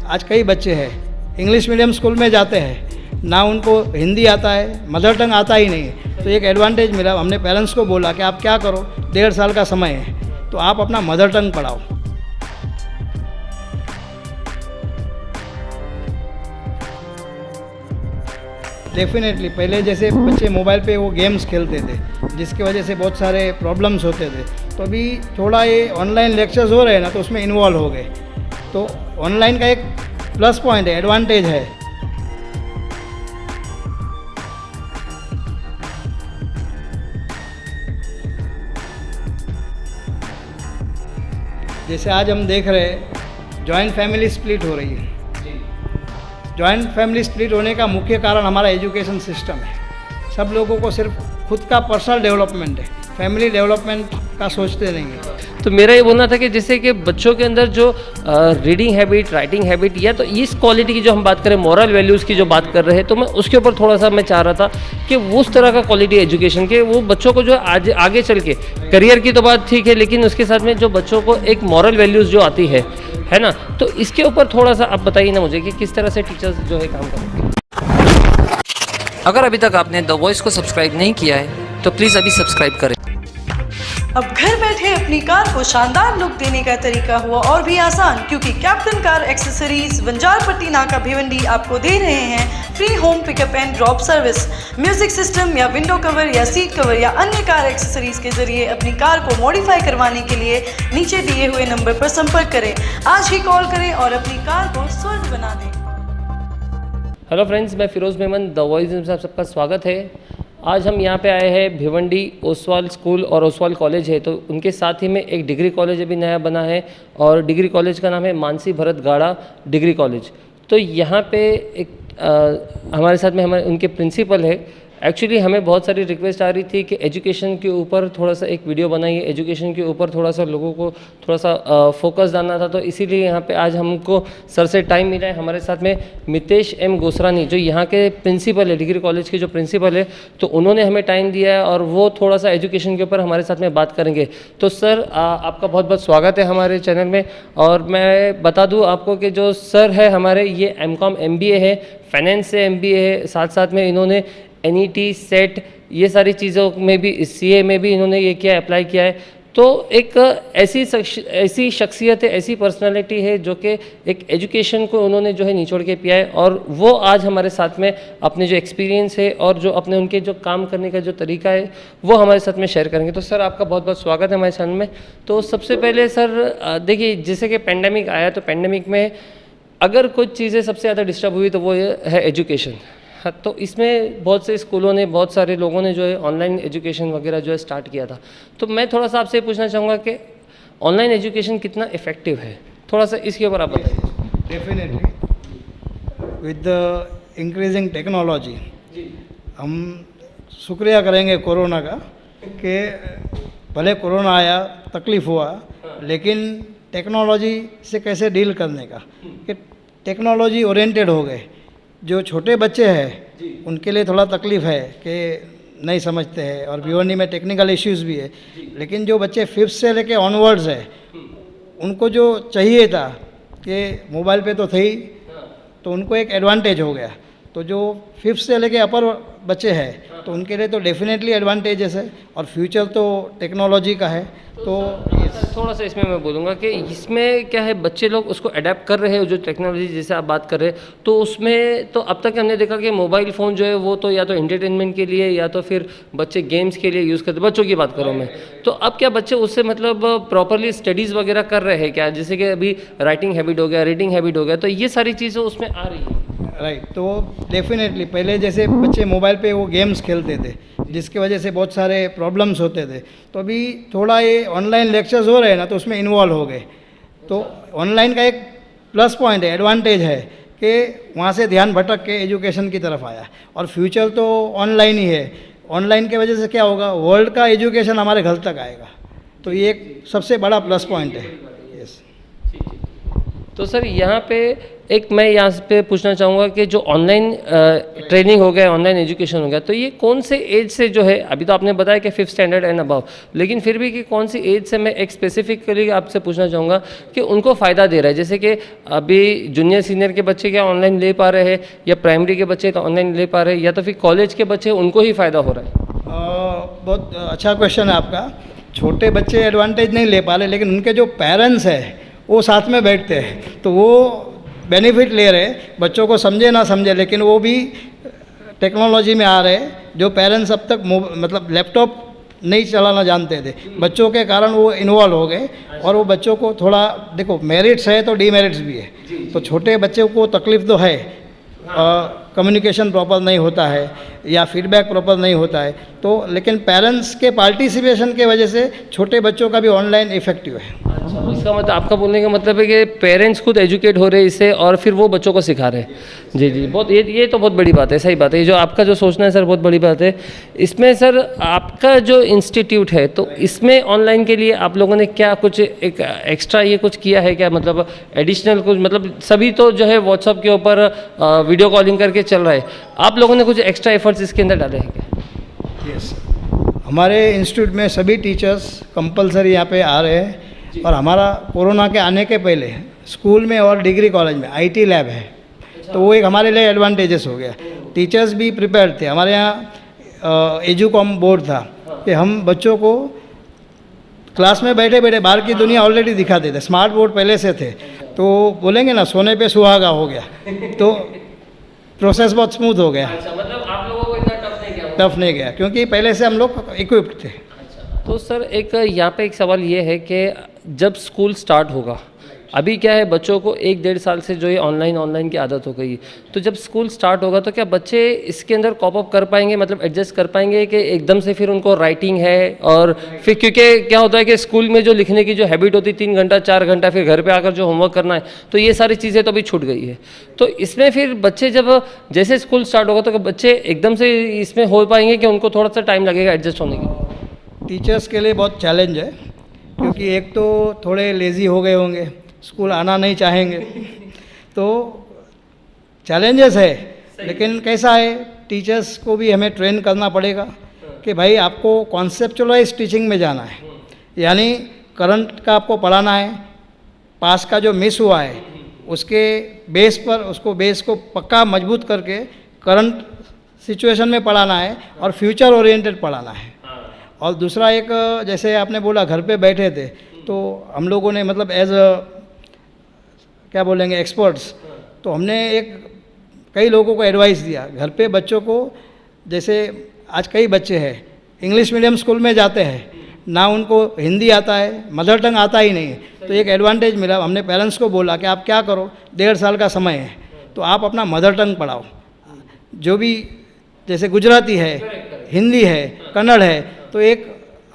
आज कई बच्चे हैं इंग्लिश मीडियम स्कूल में जाते हैं, ना उनको हिंदी आता है, मदर टंग आता ही नहीं है। तो एक एडवांटेज मिला, हमने पेरेंट्स को बोला कि आप क्या करो, 1.5 साल का समय है तो आप अपना मदर टंग पढ़ाओ। डेफिनेटली पहले जैसे बच्चे मोबाइल पे वो गेम्स खेलते थे जिसकी वजह से बहुत सारे प्रॉब्लम्स होते थे, तो अभी थोड़ा ये ऑनलाइन लेक्चर्स हो रहे हैं ना, तो उसमें इन्वॉल्व हो गए। तो ऑनलाइन का एक प्लस पॉइंट है, एडवांटेज है। जैसे आज हम देख रहे हैं जॉइंट फैमिली स्प्लिट हो रही है। जॉइंट फैमिली स्प्लिट होने का मुख्य कारण हमारा एजुकेशन सिस्टम है। सब लोगों को सिर्फ खुद का पर्सनल डेवलपमेंट है, फैमिली डेवलपमेंट का सोचते नहीं है। तो मेरा ये बोलना था कि जैसे कि बच्चों के अंदर जो रीडिंग हैबिट, राइटिंग हैबिट, या तो इस क्वालिटी की जो हम बात करें, मॉरल वैल्यूज़ की जो बात कर रहे हैं, तो मैं उसके ऊपर थोड़ा सा मैं चाह रहा था कि उस तरह का क्वालिटी एजुकेशन के वो बच्चों को जो आज आगे चल के करियर की तो बात ठीक है, लेकिन उसके साथ में जो बच्चों को एक मॉरल वैल्यूज़ जो आती है ना, तो इसके ऊपर थोड़ा सा आप बताइए ना मुझे कि किस तरह से टीचर्स जो है काम करेंगे। अगर अभी तक आपने द वॉइस को सब्सक्राइब नहीं किया है तो प्लीज़ अभी सब्सक्राइब करें। अब घर बैठे अपनी कार को शानदार लुक देने का तरीका हुआ और भी आसान, क्योंकि कैप्टन कार एक्सेसरीज बंजारपट्टी नाका भिवंडी आपको दे रहे हैं free home pickup and drop service. Music system या विंडो कवर या सीट कवर या अन्य कार एक्सेसरीज के जरिए अपनी कार को मॉडिफाई करवाने के लिए नीचे दिए हुए नंबर पर संपर्क करें। आज ही कॉल करें और अपनी कार को स्वर्ग बना दें। हेलो फ्रेंड्स, मैं फिरोज़ मेमन, द वॉइस में आप सबका स्वागत है। आज हम यहाँ पे आए हैं भिवंडी ओसवाल स्कूल और ओसवाल कॉलेज है, तो उनके साथ ही में एक डिग्री कॉलेज अभी नया बना है और डिग्री कॉलेज का नाम है मानसी भरत गाड़ा डिग्री कॉलेज। तो यहाँ पे एक हमारे साथ में हमारे उनके प्रिंसिपल है। एक्चुअली हमें बहुत सारी रिक्वेस्ट आ रही थी कि एजुकेशन के ऊपर थोड़ा सा एक वीडियो बनाइए, एजुकेशन के ऊपर थोड़ा सा लोगों को थोड़ा सा फोकस डालना था, तो इसीलिए यहाँ पे आज हमको सर से टाइम मिला है। हमारे साथ में मितेश एम गोसरानी जो यहाँ के प्रिंसिपल है, डिग्री कॉलेज के जो प्रिंसिपल है, तो उन्होंने हमें टाइम दिया है और वो थोड़ा सा एजुकेशन के ऊपर हमारे साथ में बात करेंगे। तो सर आपका बहुत बहुत स्वागत है हमारे चैनल में। और मैं बता दूँ आपको कि जो सर है हमारे, ये M.Com MBA है, फाइनेंस से MBA है, साथ साथ में इन्होंने NET सेट ये सारी चीज़ों में भी, CA में भी इन्होंने ये किया, अप्लाई किया है। तो एक ऐसी शख्सियत है, ऐसी पर्सनालिटी है जो कि एक एजुकेशन को उन्होंने जो है निचोड़ के पिया है, और वो आज हमारे साथ में अपने जो एक्सपीरियंस है और जो अपने उनके जो काम करने का जो तरीका है वो हमारे साथ में शेयर करेंगे। तो सर आपका बहुत बहुत स्वागत है हमारे चैनल में। तो सबसे पहले सर देखिए, जैसे कि पेंडेमिक आया, तो पेंडेमिक में अगर कुछ चीज़ें सबसे ज़्यादा डिस्टर्ब हुई तो वो है एजुकेशन। तो इसमें बहुत से स्कूलों ने, बहुत सारे लोगों ने जो है ऑनलाइन एजुकेशन वगैरह जो है स्टार्ट किया था। तो मैं थोड़ा सा आपसे पूछना चाहूँगा कि ऑनलाइन एजुकेशन कितना इफ़ेक्टिव है, थोड़ा सा इसके ऊपर आप बताइए। Definitely with the increasing technology हम शुक्रिया करेंगे कोरोना का कि भले कोरोना आया, तकलीफ़ हुआ, लेकिन टेक्नोलॉजी से कैसे डील करने का, कि टेक्नोलॉजी ओरिएंटेड हो गए। जो छोटे बच्चे हैं उनके लिए थोड़ा तकलीफ़ है कि नहीं समझते हैं, और भिवंडी में टेक्निकल इश्यूज़ भी है, लेकिन जो बच्चे 5th से लेके ऑनवर्ड्स है उनको जो चाहिए था कि मोबाइल पे तो थे ही, तो उनको एक एडवांटेज हो गया। तो जो 5th से लेके अपर बच्चे हैं तो उनके लिए तो डेफिनेटली एडवांटेजेस है, और फ्यूचर तो टेक्नोलॉजी का है। तो थोड़ा सा इसमें मैं बोलूँगा कि इसमें क्या है, बच्चे लोग उसको अडेप्ट कर रहे हैं, जो टेक्नोलॉजी जैसे आप बात कर रहे हैं, तो उसमें तो अब तक हमने देखा कि मोबाइल फ़ोन जो है वो तो या तो एंटरटेनमेंट के लिए या तो फिर बच्चे गेम्स के लिए यूज़ करते, बच्चों की बात करूँ मैं। तो अब क्या बच्चे उससे मतलब प्रॉपरली स्टडीज़ वगैरह कर रहे हैं क्या? जैसे कि अभी राइटिंग हैबिट हो गया, रीडिंग हैबिट हो गया, तो ये सारी चीज़ें उसमें आ रही हैं। राइट, तो डेफिनेटली पहले जैसे बच्चे मोबाइल पे वो गेम्स खेलते थे जिसकी वजह से बहुत सारे प्रॉब्लम्स होते थे, तो अभी थोड़ा ये ऑनलाइन लेक्चर्स हो रहे हैं ना, तो उसमें इन्वॉल्व हो गए। तो ऑनलाइन का एक प्लस पॉइंट है, एडवांटेज है कि वहाँ से ध्यान भटक के एजुकेशन की तरफ आया, और फ्यूचर तो ऑनलाइन ही है। ऑनलाइन की वजह से क्या होगा, वर्ल्ड का एजुकेशन हमारे घर तक आएगा, तो ये एक सबसे बड़ा प्लस पॉइंट है। यस। तो सर यहाँ पे एक मैं यहाँ पे पूछना चाहूँगा कि जो ऑनलाइन ट्रेनिंग हो गया, ऑनलाइन एजुकेशन हो गया, तो ये कौन से एज से जो है, अभी तो आपने बताया कि 5th स्टैंडर्ड एंड अबव, लेकिन फिर भी कि कौन सी एज से मैं एक स्पेसिफिकली आपसे पूछना चाहूँगा कि उनको फ़ायदा दे रहा है? जैसे कि अभी जूनियर सीनियर के बच्चे क्या ऑनलाइन ले पा रहे हैं, या प्राइमरी के बच्चे तो ऑनलाइन ले पा रहे हैं, या तो फिर कॉलेज के बच्चे उनको ही फ़ायदा हो रहा है? बहुत अच्छा क्वेश्चन है आपका। छोटे बच्चे एडवांटेज नहीं ले पा रहे, लेकिन उनके जो पेरेंट्स हैं वो साथ में बैठते हैं, तो वो बेनिफिट ले रहे। बच्चों को समझे ना समझे, लेकिन वो भी टेक्नोलॉजी में आ रहे। जो पेरेंट्स अब तक मतलब लैपटॉप नहीं चलाना जानते थे, बच्चों के कारण वो इन्वॉल्व हो गए, और वो बच्चों को थोड़ा, देखो मेरिट्स है तो डीमेरिट्स भी है। तो छोटे बच्चों को तकलीफ तो है, कम्युनिकेशन प्रॉपर नहीं होता है या फीडबैक प्रॉपर नहीं होता है, तो लेकिन पेरेंट्स के पार्टिसिपेशन के वजह से छोटे बच्चों का भी ऑनलाइन इफेक्टिव है। अच्छा, इसका मतलब आपका बोलने का मतलब है कि पेरेंट्स खुद एजुकेट हो रहे हैं इससे, और फिर वो बच्चों को सिखा रहे हैं। जी जी, बहुत ये तो बहुत बड़ी बात है, सही बात है। ये जो आपका जो सोचना है सर, बहुत बड़ी बात है। इसमें सर आपका जो इंस्टीट्यूट है, तो इसमें ऑनलाइन के लिए आप लोगों ने क्या कुछ एक एक्स्ट्रा ये कुछ किया है क्या? मतलब एडिशनल कुछ, मतलब सभी तो जो है व्हाट्सअप के ऊपर वीडियो कॉलिंग करके चल रहा है, आप लोगों ने कुछ एक्स्ट्रा एफर्ट्स इसके अंदर डाले हैं क्या? यस, हमारे इंस्टीट्यूट में सभी टीचर्स कंपलसरी यहाँ पे आ रहे हैं, और हमारा कोरोना के आने के पहले स्कूल में और डिग्री कॉलेज में आईटी लैब है, तो वो एक हमारे लिए एडवांटेजेस हो गया। टीचर्स भी प्रिपेयर्ड थे। हमारे यहाँ एजुकॉम बोर्ड था कि हम बच्चों को क्लास में बैठे बैठे बाहर की दुनिया ऑलरेडी दिखाते थे। स्मार्ट बोर्ड पहले से थे, तो बोलेंगे ना सोने पे सुहागा हो गया, तो प्रोसेस बहुत स्मूथ हो गया। अच्छा, मतलब आप लोगों को इतना टफ नहीं गया, क्योंकि पहले से हम लोग इक्विप्ड थे। तो सर एक यहाँ पे एक सवाल ये है कि जब स्कूल स्टार्ट होगा, अभी क्या है, बच्चों को 1-1.5 साल से जो ये ऑनलाइन की आदत हो गई, तो जब स्कूल स्टार्ट होगा तो क्या बच्चे इसके अंदर कॉप अप कर पाएंगे, मतलब एडजस्ट कर पाएंगे कि एकदम से फिर उनको राइटिंग है, और फिर क्योंकि क्या होता है कि स्कूल में जो लिखने की जो हैबिट होती 3 घंटा 4 घंटा, फिर घर पे आकर जो होमवर्क करना है, तो ये सारी चीज़ें तो अभी छूट गई है। तो इसमें फिर बच्चे जब जैसे स्कूल स्टार्ट होगा तो बच्चे एकदम से इसमें हो पाएंगे कि उनको थोड़ा सा टाइम लगेगा एडजस्ट होने के लिए? टीचर्स के लिए बहुत चैलेंज है, क्योंकि एक तो थोड़े लेज़ी हो गए होंगे, स्कूल आना नहीं चाहेंगे, तो चैलेंजेस है। लेकिन कैसा है, टीचर्स को भी हमें ट्रेन करना पड़ेगा कि भाई आपको कॉन्सेप्चुअलाइज टीचिंग में जाना है, यानी करंट का आपको पढ़ाना है, पास का जो मिस हुआ है उसके बेस पर, उसको बेस को पक्का मजबूत करके करंट सिचुएशन में पढ़ाना है, और फ्यूचर ओरिएंटेड पढ़ाना है। और दूसरा एक, जैसे आपने बोला घर पे बैठे थे, तो हम लोगों ने मतलब एज क्या बोलेंगे एक्सपर्ट्स, तो हमने कई लोगों को एडवाइस दिया घर पे बच्चों को। जैसे आज कई बच्चे हैं इंग्लिश मीडियम स्कूल में जाते हैं, ना उनको हिंदी आता है, मदर टंग आता ही नहीं है, तो एक एडवांटेज मिला। हमने पेरेंट्स को बोला कि आप क्या करो, 1.5 साल का समय है, तो आप अपना मदर टंग पढ़ाओ, जो भी जैसे गुजराती है, हिंदी है, कन्नड़ है। तो एक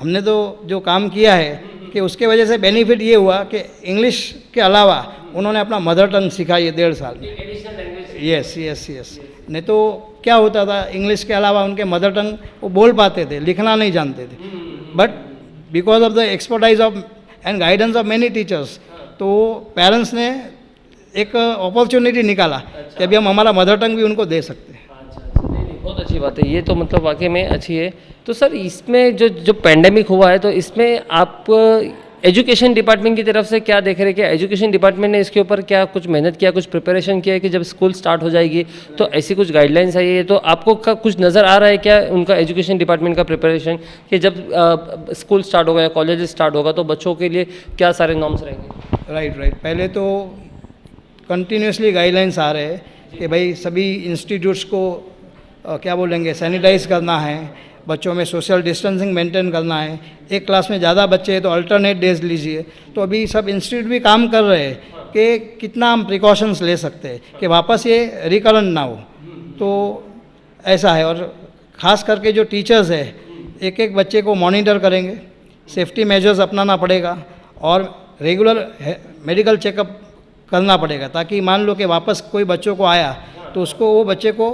हमने तो जो काम किया है कि उसके वजह से बेनिफिट ये हुआ कि इंग्लिश के अलावा उन्होंने अपना मदर टंग सिखाई है 1.5 साल में। यस यस यस, नहीं तो क्या होता था, इंग्लिश के अलावा उनके मदर टंग वो बोल पाते थे, लिखना नहीं जानते थे, but because of the expertise of and guidance of many teachers, तो पेरेंट्स ने एक अपॉर्चुनिटी निकाला कि अभी हम हमारा मदर टंग भी उनको दे सकते हैं। बहुत अच्छी बात है, ये तो मतलब वाकई में अच्छी है। तो सर इसमें जो पेंडेमिक हुआ है, तो इसमें आप एजुकेशन डिपार्टमेंट की तरफ से क्या देख रहे हैं कि एजुकेशन डिपार्टमेंट ने इसके ऊपर क्या कुछ मेहनत किया, कुछ प्रिपरेशन किया है कि जब स्कूल स्टार्ट हो जाएगी तो ऐसी कुछ गाइडलाइंस आई है, तो आपको कुछ नज़र आ रहा है क्या उनका एजुकेशन डिपार्टमेंट का प्रिपरेशन, कि जब स्कूल स्टार्ट होगा या कॉलेज स्टार्ट होगा तो बच्चों के लिए क्या सारे नॉर्म्स रहेंगे? राइट, पहले तो कंटिन्यूसली गाइडलाइंस आ रहे हैं कि भाई सभी इंस्टीट्यूट्स को क्या बोलेंगे सैनिटाइज करना है, बच्चों में सोशल डिस्टेंसिंग मेंटेन करना है, एक क्लास में ज़्यादा बच्चे हैं तो अल्टरनेट डेज लीजिए। तो अभी सब इंस्टीट्यूट भी काम कर रहे हैं कि कितना हम प्रिकॉशंस ले सकते हैं कि वापस ये रिकरेंट ना हो, तो ऐसा है। और ख़ास करके जो टीचर्स है एक एक बच्चे को मॉनिटर करेंगे, सेफ्टी मेजर्स अपनाना पड़ेगा, और रेगुलर मेडिकल चेकअप करना पड़ेगा, ताकि मान लो कि वापस कोई बच्चों को आया तो उसको वो बच्चे को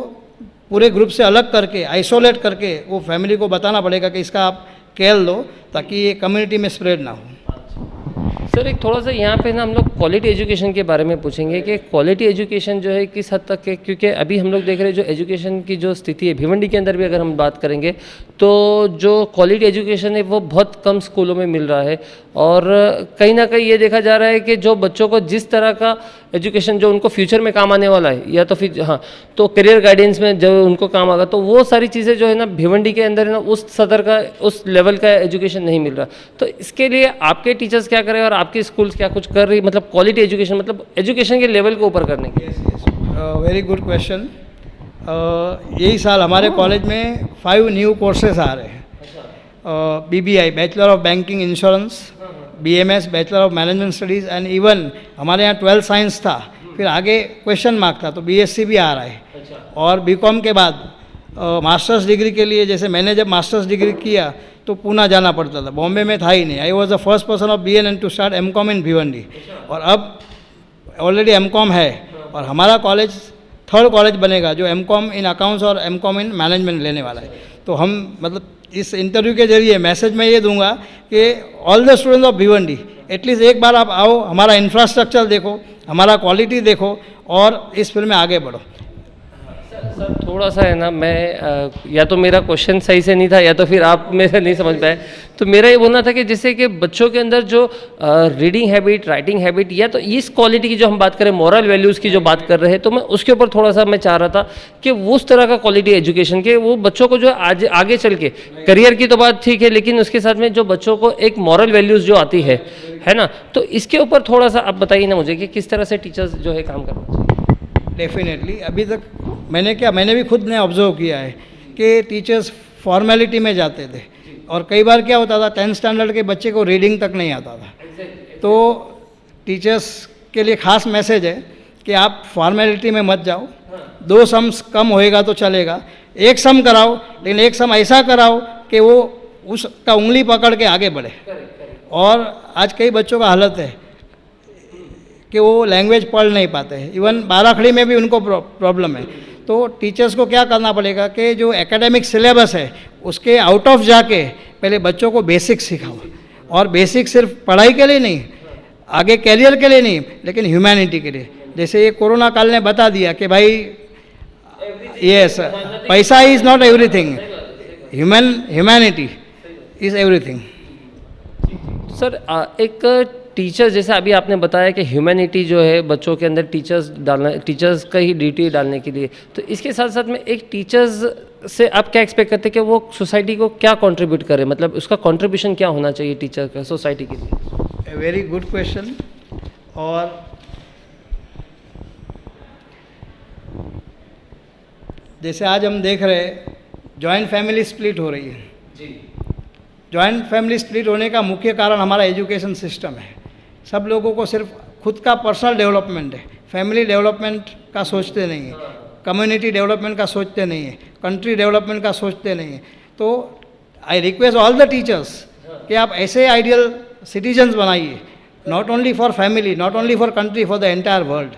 पूरे ग्रुप से अलग करके आइसोलेट करके वो फैमिली को बताना पड़ेगा कि इसका आप केयर लो, ताकि ये कम्युनिटी में स्प्रेड ना हो। सर एक थोड़ा सा यहाँ पे ना हम लोग क्वालिटी एजुकेशन के बारे में पूछेंगे कि क्वालिटी एजुकेशन जो है किस हद तक है, क्योंकि अभी हम लोग देख रहे हैं जो एजुकेशन की जो स्थिति है भिवंडी के अंदर भी अगर हम बात करेंगे तो जो क्वालिटी एजुकेशन है वो बहुत कम स्कूलों में मिल रहा है। और कहीं ना कहीं ये देखा जा रहा है कि जो बच्चों को जिस तरह का एजुकेशन जो उनको फ्यूचर में काम आने वाला है या तो फिर हाँ तो करियर गाइडेंस में जो उनको काम आएगा तो वो सारी चीज़ें जो है ना भिवंडी के अंदर है ना उस सदर का उस लेवल का एजुकेशन नहीं मिल रहा। तो इसके लिए आपके टीचर्स क्या करें और आपके स्कूल्स क्या कुछ कर रही मतलब क्वालिटी एजुकेशन मतलब एजुकेशन के लेवल को ऊपर करने के लिए? Very good question. यही साल हमारे कॉलेज में 5 न्यू कोर्सेज आ रहे हैं। BBI bachelor of banking insurance, BMS bachelor of management studies and even हमारे यहाँ 12 साइंस था, फिर आगे क्वेश्चन मार्क था तो BSc भी आ रहा है। और BCom के बाद मास्टर्स डिग्री के लिए जैसे मैंने जब मास्टर्स डिग्री किया तो पूना जाना पड़ता था, बॉम्बे में था ही नहीं। I was the first person of BNN to start MCom in Bhiwandi और अब ऑलरेडी MCom है और हमारा कॉलेज 3rd कॉलेज बनेगा जो MCom इन अकाउंट्स और MCom इन मैनेजमेंट लेने वाला है। तो हम मतलब इस इंटरव्यू के जरिए मैसेज मैं ये दूंगा कि all the students of Bhiwandi at least एक बार आप आओ, हमारा इंफ्रास्ट्रक्चर देखो, हमारा क्वालिटी देखो और इस फील्ड में आगे बढ़ो। सर थोड़ा सा है ना मैं या तो मेरा क्वेश्चन सही से नहीं था या तो फिर आप मेरे नहीं समझ पाए। तो मेरा ये बोलना था कि जैसे कि बच्चों के अंदर जो रीडिंग हैबिट, राइटिंग हैबिट या तो इस क्वालिटी की जो हम बात करें मॉरल वैल्यूज़ की जो बात कर रहे हैं तो मैं उसके ऊपर थोड़ा सा मैं चाह रहा था कि उस तरह का क्वालिटी एजुकेशन के वो बच्चों को जो आज आगे चल के करियर की तो बात ठीक है लेकिन उसके साथ में जो बच्चों को एक मॉरल वैल्यूज़ जो आती है ना, तो इसके ऊपर थोड़ा सा आप बताइए ना मुझे कि किस तरह से टीचर्स जो है काम करना चाहिए। डेफिनेटली अभी तक मैंने भी खुद ने ऑब्जर्व किया है कि टीचर्स फॉर्मेलिटी में जाते थे और कई बार क्या होता था 10th स्टैंडर्ड के बच्चे को रीडिंग तक नहीं आता था। तो टीचर्स के लिए ख़ास मैसेज है कि आप फॉर्मेलिटी में मत जाओ, 2 सम्स कम होएगा तो चलेगा, 1 सम कराओ लेकिन 1 सम ऐसा कराओ कि वो उसका उंगली पकड़ के आगे बढ़े। और आज कई बच्चों का हालत है कि वो लैंग्वेज पढ़ नहीं पाते हैं, इवन 12खड़ी में भी उनको प्रॉब्लम है। तो टीचर्स को क्या करना पड़ेगा कि जो एकेडमिक सिलेबस है उसके आउट ऑफ जाके पहले बच्चों को बेसिक सिखाओ। और बेसिक सिर्फ पढ़ाई के लिए नहीं, आगे कैरियर के लिए नहीं, लेकिन ह्यूमैनिटी के लिए। जैसे ये कोरोना काल ने बता दिया कि भाई यस पैसा is not everything, humanity is everything. Sir एक टीचर जैसे अभी आपने बताया कि ह्यूमैनिटी जो है बच्चों के अंदर टीचर्स का ही ड्यूटी डालने के लिए, तो इसके साथ साथ में एक टीचर्स से आप क्या एक्सपेक्ट करते हैं कि वो सोसाइटी को क्या कंट्रीब्यूट करे, मतलब उसका कंट्रीब्यूशन क्या होना चाहिए टीचर का सोसाइटी के लिए? Very good question. और जैसे आज हम देख रहे हैं जॉइंट फैमिली स्प्लिट हो रही है जी। जॉइंट फैमिली स्प्लिट होने का मुख्य कारण हमारा एजुकेशन सिस्टम है। सब लोगों को सिर्फ खुद का पर्सनल डेवलपमेंट है, फैमिली डेवलपमेंट का सोचते नहीं है, कम्युनिटी डेवलपमेंट का सोचते नहीं है, कंट्री डेवलपमेंट का सोचते नहीं है। तो I request all the teachers कि आप ऐसे आइडियल सिटीजन्स बनाइए, not only for family, not only for country, for the entire world.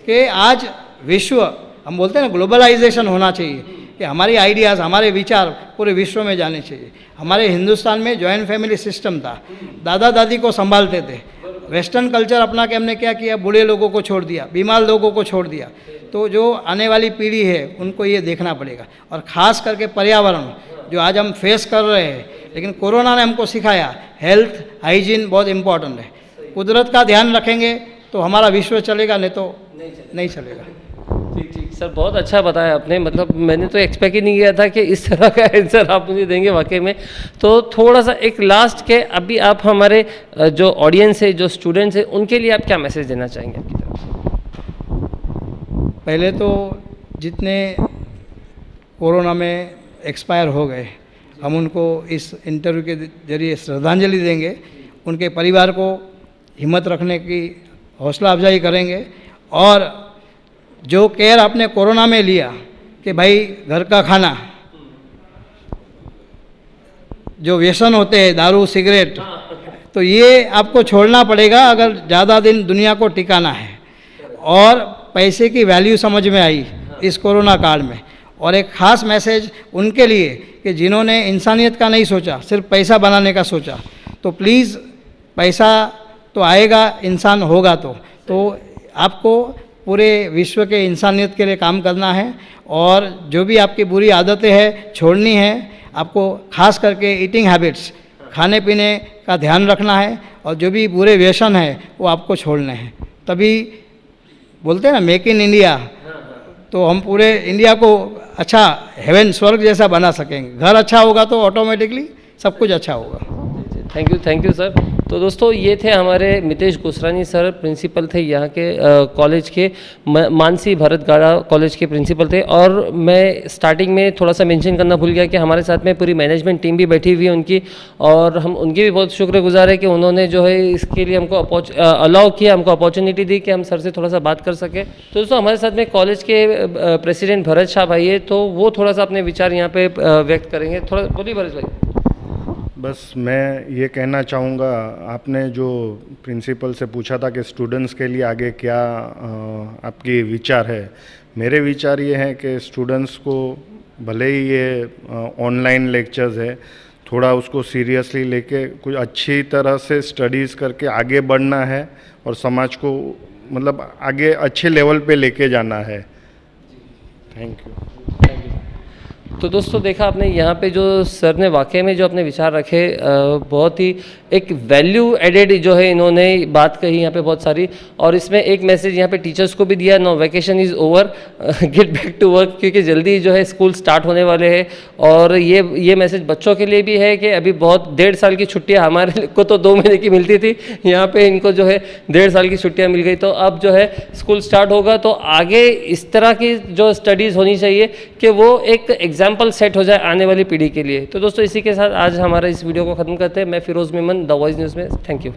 कि आज विश्व, हम बोलते हैं ना ग्लोबलाइजेशन होना चाहिए कि हमारी आइडियाज़, हमारे विचार पूरे विश्व में जाने चाहिए। हमारे हिंदुस्तान में जॉइंट फैमिली सिस्टम था, दादा दादी को संभालते थे। वेस्टर्न कल्चर अपना के हमने क्या किया, बूढ़े लोगों को छोड़ दिया, बीमार लोगों को छोड़ दिया। तो जो आने वाली पीढ़ी है उनको ये देखना पड़ेगा। और ख़ास करके पर्यावरण जो आज हम फेस कर रहे हैं, लेकिन कोरोना ने हमको सिखाया हेल्थ हाइजीन बहुत इम्पॉर्टेंट है। कुदरत का ध्यान रखेंगे तो हमारा विश्व चलेगा, नहीं तो नहीं चलेगा। ठीक सर, बहुत अच्छा बताया आपने, मतलब मैंने तो एक्सपेक्ट ही नहीं किया था कि इस तरह का आंसर आप मुझे देंगे वाकई में। तो थोड़ा सा एक लास्ट के अभी आप हमारे जो ऑडियंस है, जो स्टूडेंट्स हैं, उनके लिए आप क्या मैसेज देना चाहेंगे आपकी तरफ से? पहले तो जितने कोरोना में एक्सपायर हो गए, हम उनको इस इंटरव्यू के जरिए श्रद्धांजलि देंगे, उनके परिवार को हिम्मत रखने की हौसला अफजाई करेंगे। और जो केयर आपने कोरोना में लिया कि भाई घर का खाना, जो व्यसन होते हैं दारू सिगरेट, तो ये आपको छोड़ना पड़ेगा अगर ज़्यादा दिन दुनिया को टिकाना है। और पैसे की वैल्यू समझ में आई इस कोरोना काल में। और एक ख़ास मैसेज उनके लिए कि जिन्होंने इंसानियत का नहीं सोचा, सिर्फ पैसा बनाने का सोचा, तो प्लीज़ पैसा तो आएगा इंसान होगा तो आपको पूरे विश्व के इंसानियत के लिए काम करना है और जो भी आपकी बुरी आदतें हैं छोड़नी है। आपको खास करके ईटिंग हैबिट्स, खाने पीने का ध्यान रखना है और जो भी बुरे व्यसन है वो आपको छोड़ने हैं। तभी बोलते हैं ना मेक इन इंडिया, तो हम पूरे इंडिया को अच्छा हेवन स्वर्ग जैसा बना सकेंगे। घर अच्छा होगा तो ऑटोमेटिकली सब कुछ अच्छा होगा। Thank you sir. तो दोस्तों ये थे हमारे मितेश गुसरानी सर, प्रिंसिपल थे यहाँ के कॉलेज के, मानसी भरत गाड़ा कॉलेज के प्रिंसिपल थे। और मैं स्टार्टिंग में थोड़ा सा मेंशन करना भूल गया कि हमारे साथ में पूरी मैनेजमेंट टीम भी बैठी हुई है उनकी, और हम उनकी भी बहुत शुक्रगुजार है कि उन्होंने जो है इसके लिए हमको अलाउ किया, हमको अपॉर्चुनिटी दी कि हम सर से थोड़ा सा बात कर सके। तो दोस्तों हमारे साथ में कॉलेज के प्रेसिडेंट भरत शाह भाई है, तो वो थोड़ा सा अपने विचार यहाँ पे व्यक्त करेंगे। थोड़ा बोलिए भरत भाई। बस मैं ये कहना चाहूँगा, आपने जो प्रिंसिपल से पूछा था कि स्टूडेंट्स के लिए आगे क्या आपकी विचार है। मेरे विचार ये हैं कि स्टूडेंट्स को भले ही ये ऑनलाइन लेक्चर्स है, थोड़ा उसको सीरियसली लेके कुछ अच्छी तरह से स्टडीज़ करके आगे बढ़ना है और समाज को मतलब आगे अच्छे लेवल पे लेके जाना है। Thank you. तो दोस्तों देखा आपने यहाँ पे जो सर ने वाकई में जो अपने विचार रखे, बहुत ही एक वैल्यू एडेड जो है इन्होंने बात कही यहाँ पे बहुत सारी। और इसमें एक मैसेज यहाँ पे टीचर्स को भी दिया, no vacation is over, get back to work, क्योंकि जल्दी जो है स्कूल स्टार्ट होने वाले हैं। और ये मैसेज बच्चों के लिए भी है कि अभी बहुत 1.5 साल की छुट्टियाँ, हमारे को तो 2 महीने की मिलती थी, यहाँ पे इनको जो है 1.5 साल की छुट्टियाँ मिल गई। तो अब जो है स्कूल स्टार्ट होगा तो आगे इस तरह की जो स्टडीज़ होनी चाहिए कि वो एक एग्जाम्पल सेट हो जाए आने वाली पीढ़ी के लिए। तो दोस्तों इसी के साथ आज हमारा इस वीडियो को ख़त्म करते हैं। मैं Firoz Memon, the Voice News में। Thank you.